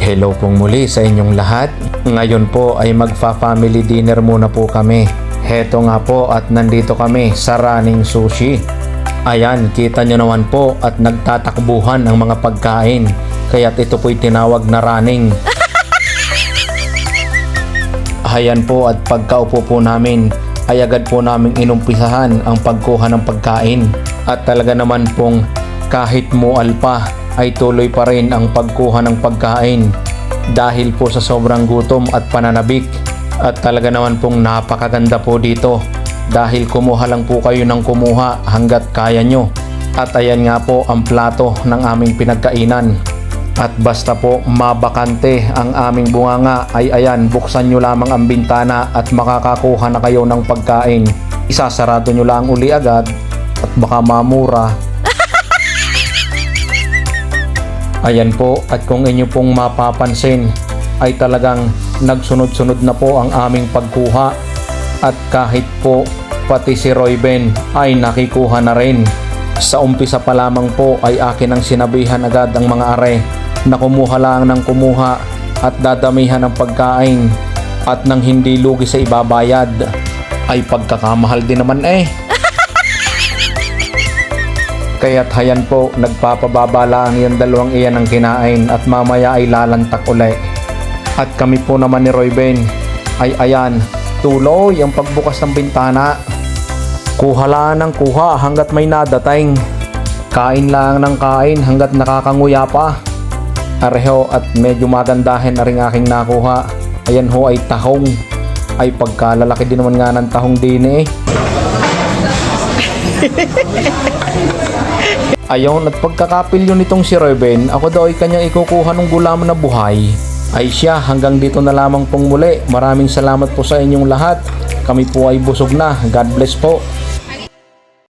Hello pong muli sa inyong lahat. Ngayon po ay magfa-family dinner muna po kami. Heto nga po at nandito kami sa Running Sushi. Ayan, kita nyo naman po at nagtatakbuhan ang mga pagkain. Kaya't ito po'y tinawag na running. Ayan po at pagkaupo po namin ay agad po namin inumpisahan ang pagkuha ng pagkain. At talaga naman pong kahit mual pa ay tuloy pa rin ang pagkuha ng pagkain dahil po sa sobrang gutom at pananabik. At talaga naman pong napakaganda po dito dahil kumuha lang po kayo ng kumuha hanggat kaya nyo. At ayan nga po ang plato ng aming pinagkainan. At basta po mabakante ang aming bunganga ay ayan, buksan nyo lamang ang bintana at makakakuha na kayo ng pagkain. Isasarado nyo lang uli agad at baka mamura. Ayan po, at kung inyo pong mapapansin ay talagang nagsunod-sunod na po ang aming pagkuha. At kahit po pati si Roy Ben ay nakikuha na rin. Sa umpisa pa lamang po ay akin ang sinabihan agad ang mga are na kumuha lang ng kumuha at dadamihan ng pagkain. At nang hindi lugi sa ibabayad ay pagkakamahal din naman eh. Kaya't hayan po, nagpapababa lang yung dalawang iyan ng kinain at mamaya ay lalantak uli. At kami po naman ni Roy Ben ay ayan, tuloy ang pagbukas ng bintana. Kuha lang ng kuha hanggat may nadating. Kain lang ng kain hanggat nakakanguya pa. Areho at medyo magandahin na rin aking nakuha. Ayan ho ay tahong. Ay pagkalalaki din naman nga ng tahong din eh. Ayon, at pagkakapilyo nitong si Ruben, ako daw ay kanyang ikukuha ng gulaman na buhay. Ay siya, hanggang dito na lamang pong muli. Maraming salamat po sa inyong lahat. Kami po ay busog na. God bless po.